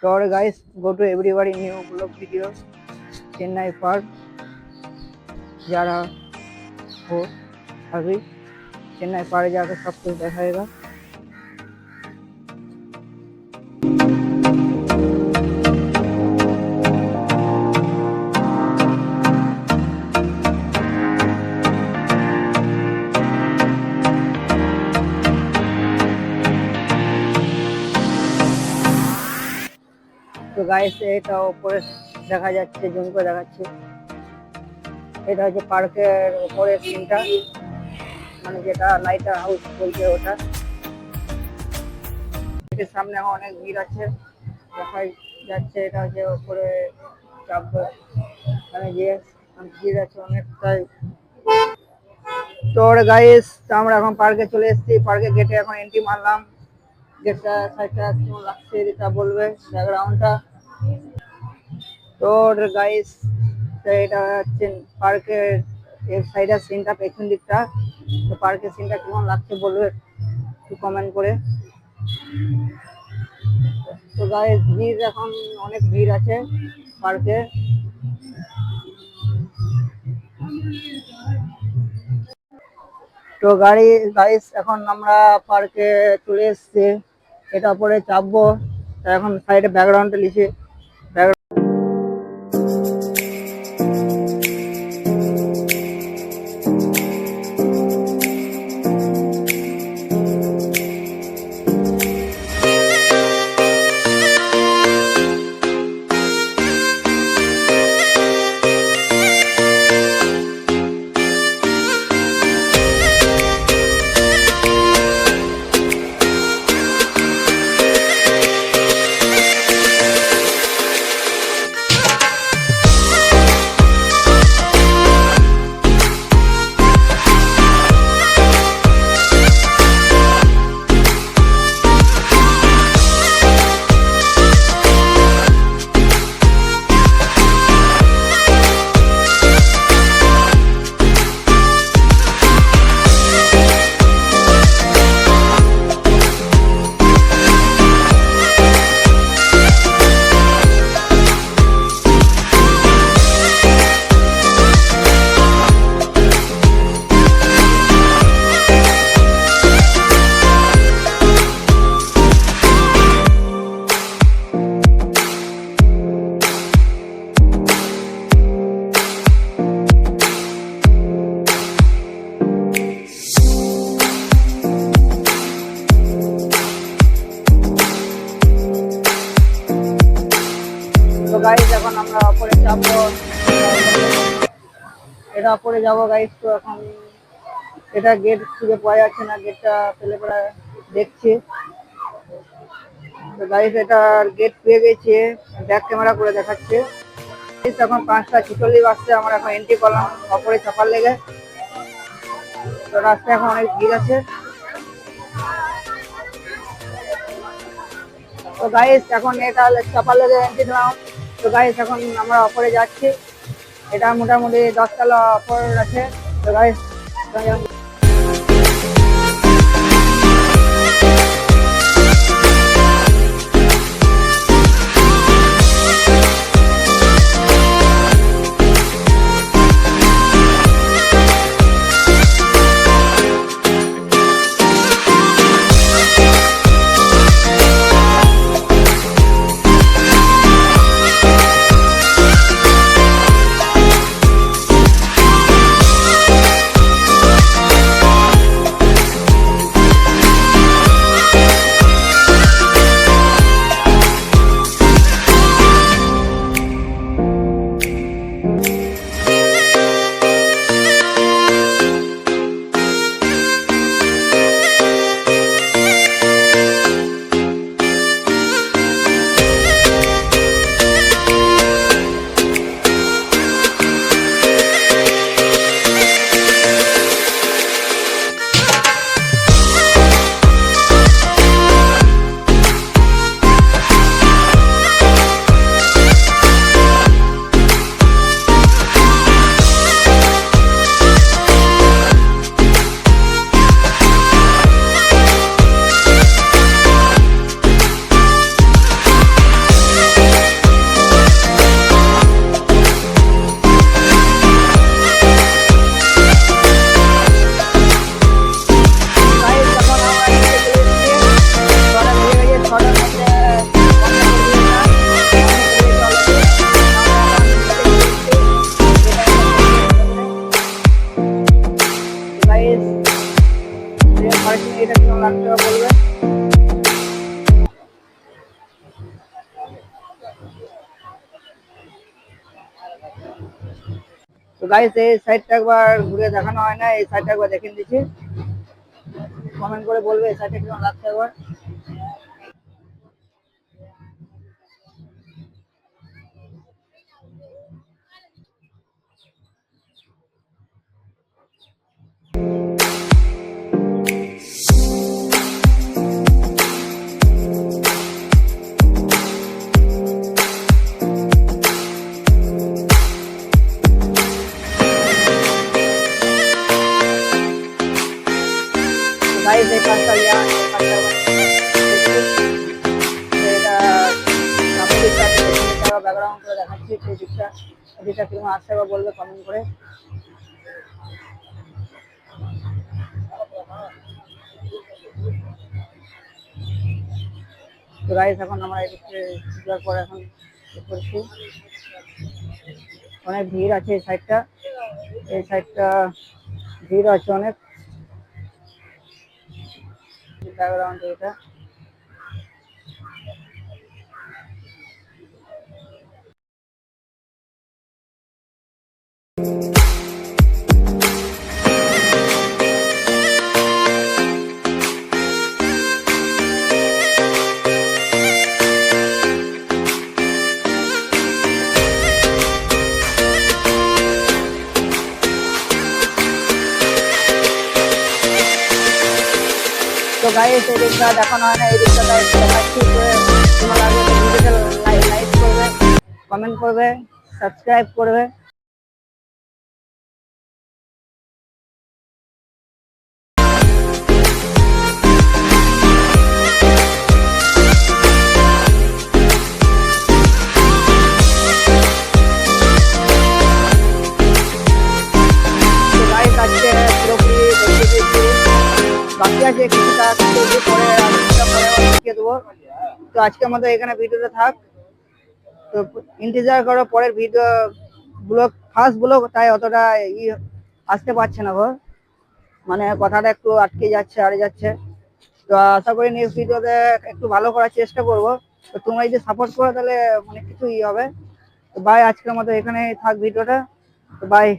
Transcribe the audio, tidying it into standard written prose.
So alright guys, go to everybody new vlog video Chennai park যারা हो अभी Chennai park जाकर सब कुछ दिखाएगा। তো গাইস এটা উপরে দেখা যাচ্ছে, জুম করে দেখাচ্ছি, এটা হচ্ছে পার্কের উপরের সিনটা, মানে যেটা লাইট হাউস বলছে ওটা। এটার সামনে অনেক ভিড় আছে, দেখা যাচ্ছে এটা হচ্ছে উপরে চাপবো, মানে যে ভিড় আছে অনেকটাই। তো গাইস আমরা এখন পার্কে চলে এসেছি, পার্কের গেটে এখন এন্ট্রি মারলাম। গেটটা সাইডটা কেমন লাগছে এটা বলবে, ব্যাকগ্রাউন্ডটা। তো গাইস এটা হচ্ছে পার্কের এর সাইডের সিনটা, পেছন দিকটা। তো পার্কের সিনটা কেমন লাগছে বলবে একটু কমেন্ট করে। তো গাইস ভিড় এখন অনেক ভিড় আছে পার্কে। তো গাইস এখন আমরা পার্কে চলে এসেছি, এটা পরে চাপবো। এখন সাইডে ব্যাকগ্রাউন্ডটা লিখে তো গাইস এখন আমরা উপরে যাবো, এটা উপরে যাবো গাইস। তো এখন এটা গেট খুঁজে পাওয়া যাচ্ছে না, গেটটা ফেলে পড়ে দেখছি। তো গাইস এটার গেট পেয়ে গেছে, ব্যাক ক্যামেরা করে দেখাচ্ছে। এখন 5:46 বাজছে, আমরা এখন এন্ট্রি করলাম উপরে চাপার লেগে। তো রাস্তায় এখন অনেক ভিড় আছে। তো গাইস এখন এটা চাপার লেগে এন্ট্রি দিলাম। তো গাইস এখন আমরা উপরে যাচ্ছি, এটা মোটামুটি 10 তলা উপর আছে। তো গাইস তো গাইস এই সাইডটা একবার ঘুরে দেখানো হয় না, এই সাইডটা একবার দেখে দিচ্ছি, কমেন্ট করে বলবে এই সাইডটা কেমন লাগছে একবার। গাইস এই কাজটা লিয়া এই কাজটা এটা সামনের দিকটা ব্যাকগ্রাউন্ড করে দেখাচ্ছি, সেই দিকটা এদিকটা কেমন আসছে একবার বলবে কমেন্ট করে। তো গাইস এখন আমরা এদিকে যাওয়ার পর এখন করছি, অনেক ভিড় আছে এই সাইডটা ভিড় আছে অনেক, ব্যাকগ্রাউন্ড এটা। তো গাইস এই দিকটা দেখানো হয় না, এই দিকটা গাইস দেখাচ্ছি, তোমার লাগবে তো ভিডিওটা লাইক করবে, কমেন্ট করবে, সাবস্ক্রাইব করবে। তো গাইস আজকে পুরোপুরি দেখিয়ে দিয়েছি, বাকি আছে কিছু কাজ পরে দেখিয়ে দেবো। তো আজকের মতো এখানে ভিডিওটা থাক, তো ইন্তজার করো পরের ভিডিও ব্লগ, ফার্স্ট ব্লগ তাই অতটা আসতে পারছে না গো, মানে কথাটা একটু আটকে যাচ্ছে আড়ে যাচ্ছে। তো আশা করি নেক্সট ভিডিওতে একটু ভালো করার চেষ্টা করব। তো তোমরা যদি সাপোর্ট করো তাহলে অনেক কিছু হবে। তো বাই, আজকের মতো এখানে থাক ভিডিওটা, তো বাই।